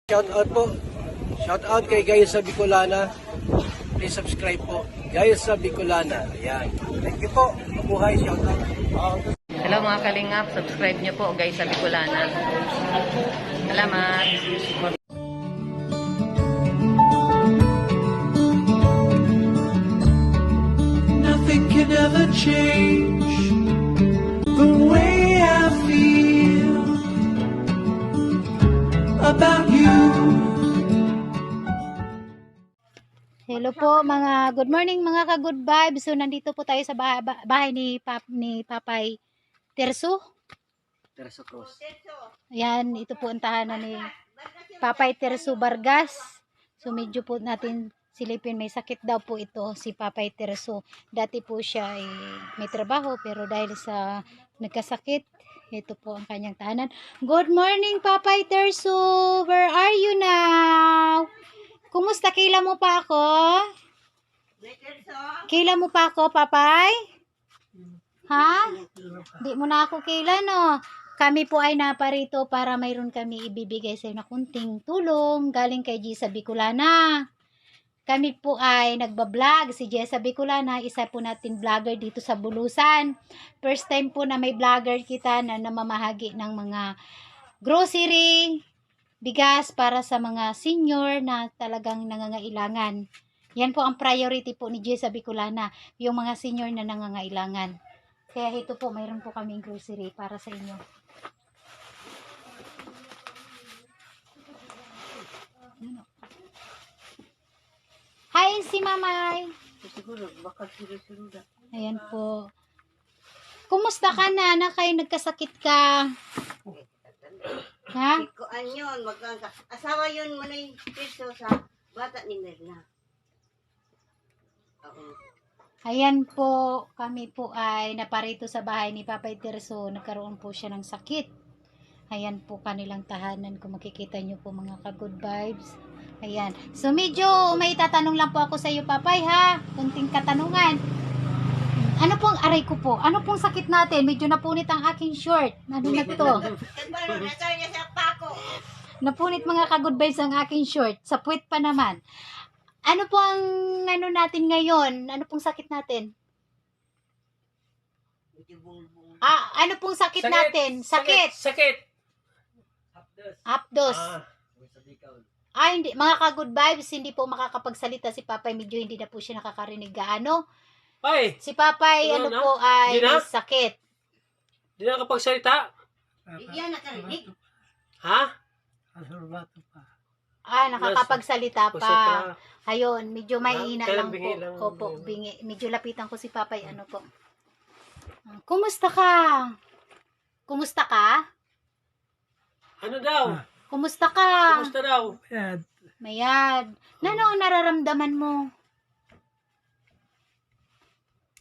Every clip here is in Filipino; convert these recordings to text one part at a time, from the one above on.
Shout out po. Shout out kay Gayus sa Bicolana. Please subscribe po. Gayus sa Bicolana. Ayan. Thank you po. Mabuhay. Shout out. Hello mga kalingap, subscribe nyo po guys sa Bicolana. Salamat. Nothing can ever change the way I feel about you. Hello po mga good morning mga ka-good vibes. So nandito po tayo sa bahay ni Papay Terso. Terso Cruz. Ayan, ito po ang tahanan ni Papay Terso Vargas. So medyo po natin silipin, may sakit daw po ito si Papay Terso. Dati po siya ay may trabaho pero dahil sa nagkasakit, ito po ang kanyang tahanan. Good morning Papay Terso. Where are you now? Kumusta? Kila mo pa ako? Kila mo pa ako, Papay? Ha? Di mo na ako kila, no? Kami po ay naparito para mayroon kami ibibigay sa iyo na kunting tulong galing kay Jessa Bicolana. Kami po ay nagbablog. Si Jessa Bicolana, isa po natin vlogger dito sa Bulusan. First time po na may vlogger kita na namamahagi ng mga grocery, bigas para sa mga senior na talagang nangangailangan. Yan po ang priority po ni Jessa Bicolana, yung mga senior na nangangailangan. Kaya ito po, mayroon po kaming grocery para sa inyo. Hi, si Mamay. Ayan po. Kumusta ka na kayo nagkasakit ka? Ha? Kuan yun, asawa yun mo na yung piso sa bata ni Merna. Ayan po, kami po ay naparito sa bahay ni Papay Terso. Nagkaroon po siya ng sakit. Ayan po kanilang tahanan. Kung makikita nyo po mga ka-good vibes. Ayan. So medyo may tatanong lang po ako sa iyo, Papay, ha? Kunting katanungan. Ano pong aray ko po? Ano pong sakit natin? Medyo napunit ang aking short. Ano na to? Napunit mga ka-good vibes ang aking short. Sa puwet pa naman. Ano po ang ano natin ngayon? Ano pong sakit natin? Ano pong sakit natin? Sakit. Apdos. Hindi. Mga ka-good vibes, hindi po makakapagsalita si Papay. Medyo hindi na po siya nakakarinig gaano. Ay, Si Papay, ano na? po ay Hindi na? may sakit. di na kapagsalita? Iyan nakarinig. Ha? Nakakapagsalita pa. Pagsalita. Ayun, medyo may ina Kailan lang bingi po. lang? Opo, bingi. Medyo lapitan ko si Papay. Ano po? Kumusta ka? Kumusta ka? Ano daw? Kumusta ka? Kumusta daw? Mayad. Ano ang nararamdaman mo?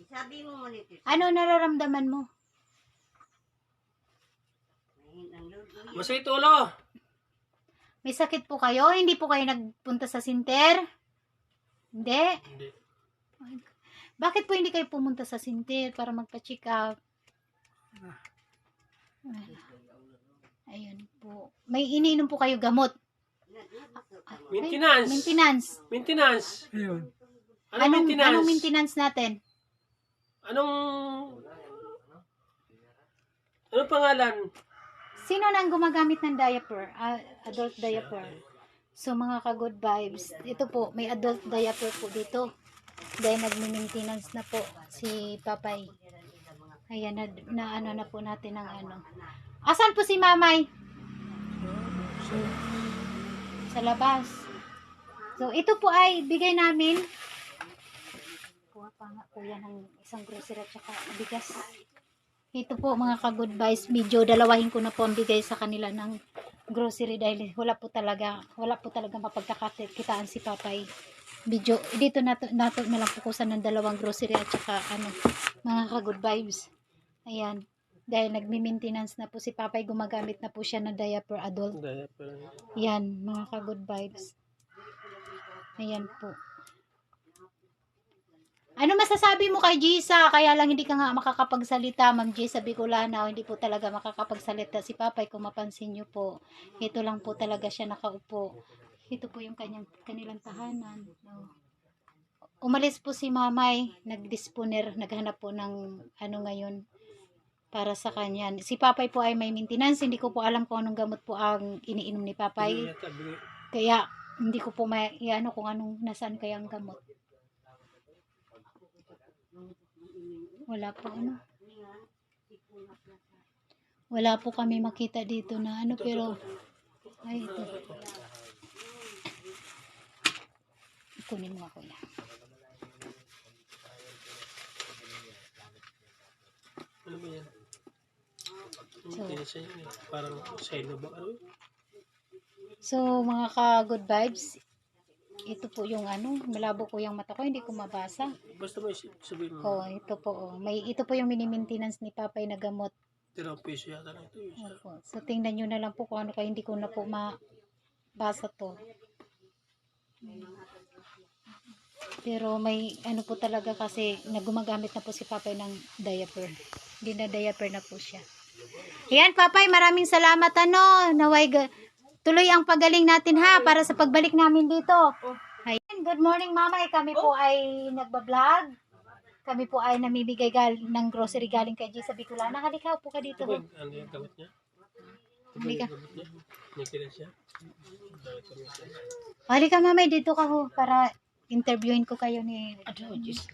Sabi mo mo nito. Ano nararamdaman mo? Masakit ulo. May sakit po kayo? Hindi po kayo nagpunta sa sinter? Hindi? Hindi. Bakit po hindi kayo pumunta sa sinter para magpa-check up? Ayun po. May iniinom po kayo gamot? Maintenance. Maintenance. Maintenance. Anong maintenance natin? Anong pangalan? Sino nang gumagamit ng diaper? Adult diaper. So mga ka-good vibes, ito po, may adult diaper po dito. Dahil nagmi-maintenance na po si Papay. Ayan, ano na po natin ang ano. Asan po si Mamay? Sa labas. So ito po ay bigay namin. Kuha pa nga po yan ng isang grocery at saka bigas. Ito po mga ka-good vibes, medyo dalawahin ko na po ang bigay sa kanila ng grocery dahil wala po talaga mapagkakakitaan si Papay. Medyo dito na lang pukusan ng dalawang grocery at saka mga ka-good vibes. Ayan, dahil nagmi-maintenance na po si Papay, gumagamit na po siya ng diaper adult. Yan mga ka-good vibes. Ayan po. Ano masasabi mo kay Gisa? Kaya lang hindi ka nga makakapagsalita, Ma'am Gisa Bicolana. Hindi po talaga makakapagsalita si Papay kung mapansin niyo po. Ito lang po talaga siya nakaupo. Ito po yung kanilang tahanan. No. Umalis po si Mamay, nagdisponer, naghanap po ng ano ngayon para sa kanya. Si Papay po ay may maintenance. Hindi ko po alam kung anong gamot po ang iniinom ni Papay. Kaya hindi ko po ano kung anong nasaan kaya ang gamot. Wala po ano. Wala po kami makita dito na ano pero ay ito. Kunin mo ako yan. Ano ba yan? So, Parang silo ba? Ano? So, mga ka-good vibes, ito po yung ano, malabo ko yung mata ko, hindi ko mabasa. Basta may sabihin mo. Oh, ito po. Oh. Ito po yung mini-maintenance ni Papay na gamot. 3 piso yata na ito. Opo. So, tingnan nyo na lang po kung ano kaya hindi ko na po mabasa to. Pero may ano po talaga kasi nagumagamit na po si Papay ng diaper. Hindi na diaper na po siya. Ayan, Papay, maraming salamat ano. Naway tuloy ang pagaling natin ha para sa pagbalik namin dito. Ayan, good morning Mamay. Kami po ay nagbablog. Kami po ay namibigay ng grocery galing kay Gisa Bicolana. Halika po ka dito. Ito ba ano yung gamot niya? Halika. Nakikinig siya? Halika Mamay, dito ka ho para interviewin ko kayo ni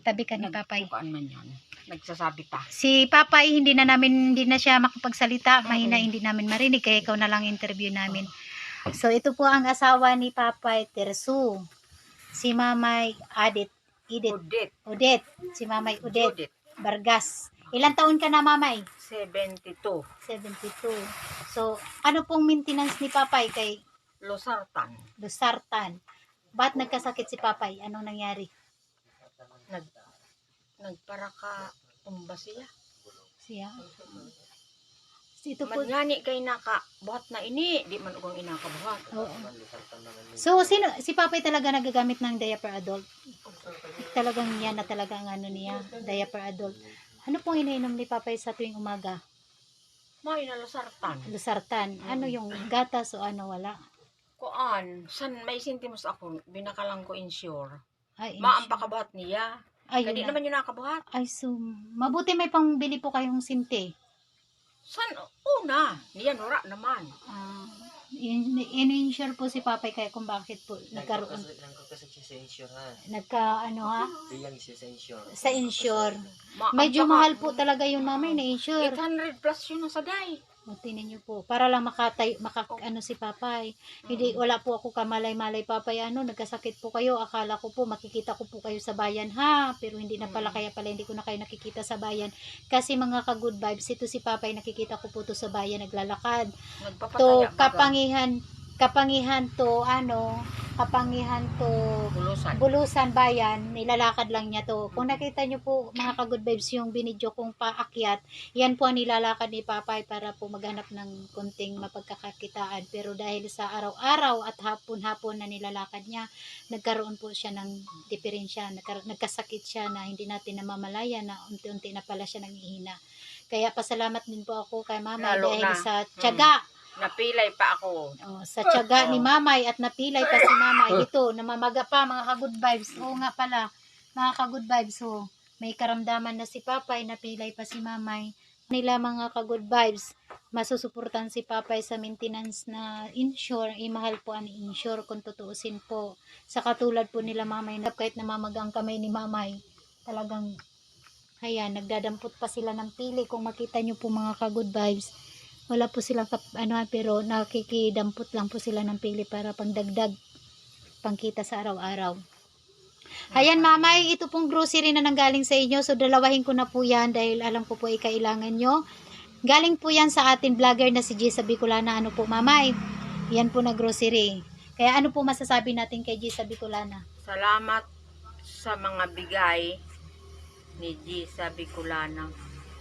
tabi ka ni Papay. Kukaan man yan. Nagsasabi pa. Si Papay hindi na siya makapagsalita, mahina hindi namin marinig kaya ikaw na lang interview namin. So ito po ang asawa ni Papay, Tersu. Si Mamay Odette. Si Mamay Odette Vargas. Ilang taon ka na Mamay? 72. 72. So ano pong maintenance ni Papay kay Losartan. Ba't nagkasakit si Papay? Anong nangyari? Nagparaka umba siya. Siya. Ito po. Manyani kay naka buhat na ini. Di man ugong inakabuhat. Oo. So, si Papay talaga nagagamit ng diaper adult? Talagang yan na talaga ang ano niya, diaper adult. Ano pong iniinom ni Papay sa tuwing umaga? May na Losartan. Lusartan. Ano yung gatas o ano wala? Kuan. San may sentimos ako. Binakalang ko insure. Ay, Maampa kabuhat niya. ay, Kadi yun na. naman yung nakabuhat. Ay, so, mabuti may pangbili po kayong sinte. San una. Niya nura naman. In-insure po si Papay kaya kung bakit po nagkaroon. Ano ha? Sa insure. Medyo mahal po talaga yung Mamay na insure. 800 plus yun sa day. O, tingnan niyo po. Para lang ano si Papay. Hindi, wala po ako kamalay-malay Papay. Nagkasakit po kayo. Akala ko po, makikita ko po kayo sa bayan ha. Pero hindi na pala, kaya pala hindi ko na kayo nakikita sa bayan. Kasi mga ka-good vibes, ito si Papay, nakikita ko po to sa bayan, naglalakad. To, kapangihan to, Bulusan bayan, nilalakad lang niya to. Kung nakita niyo po mga ka-good vibes yung binidyo kong paakyat, yan po ang nilalakad ni Papay para po maghanap ng konting mapagkakakitaan. Pero dahil sa araw-araw at hapon-hapon na nilalakad niya, nagkaroon po siya ng diferensya, nagkasakit siya na hindi natin namamalayan na unti-unti na pala siya nangihina. Kaya pasalamat din po ako kay Mama Lalo dahil na. sa tiyaga. Napilay pa ako. Sa tiyaga ni Mamay at napilay pa si Mamay. Ito, namamaga pa mga ka-good vibes. Oo nga pala, mga ka-good vibes. So, may karamdaman na si Papay, napilay pa si Mamay. Nila mga ka-good vibes, masusuportan si Papay sa maintenance na insure. Mahal po ang insure kung tutuusin po. Sa katulad po nila Mamay, kahit namamaga ang kamay ni Mamay, talagang, ayan, nagdadampot pa sila ng pili. Kung makita nyo po mga ka-good vibes, wala po silang pero nakikidampot lang po sila ng pili para pangdagdag pangkita sa araw-araw. Ayan Mamay, ito pong grocery na nanggaling sa inyo. So dalawahin ko na po yan dahil alam ko po ay kailangan nyo. Galing po yan sa atin vlogger na si Gisa Bicolana. Ano po Mamay? Yan po na grocery. Kaya ano po masasabi natin kay Gisa Bicolana? Salamat sa mga bigay ni Gisa Bicolana.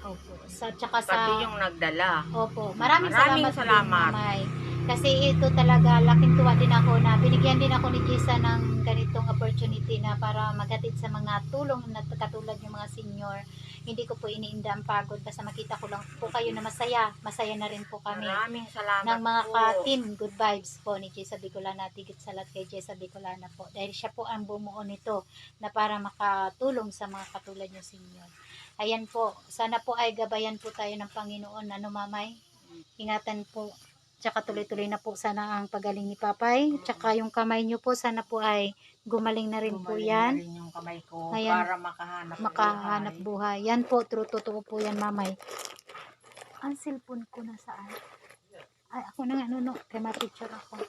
Opo. Tsaka sa... Pati yung nagdala. Opo. Maraming Maraming salamat. Din, Mamay. Kasi ito talaga, laking tuwa din ako na binigyan din ako ni Gisa ng ganitong opportunity. opportunity na para maghatid sa mga tulong na katulad yung mga senior. Hindi ko po iniinda ang pagod. Basta makita ko lang po kayo na masaya. Masaya na rin po kami. Maraming salamat Ng mga po. ka-team Good Vibes po ni Jessa Bicolana. Tigit sa lahat kay Jessa Bicolana po. Dahil siya po ang bumuo nito na para makatulong sa mga katulad yung senior. Ayan po. Sana po ay gabayan po tayo ng Panginoon. Ano, mamay? Ingatan po. Tsaka tuloy-tuloy na po sana ang pagaling ni Papay. Tsaka yung kamay nyo po, sana po ay gumaling na rin po Gumaling yan. na rin yung kamay ko Ayan. para makahanap Buhay. Yan po, totoo po yan, mamay. Ang cellphone ko na saan? Ay, ako na nga, kaya ma-picture ako.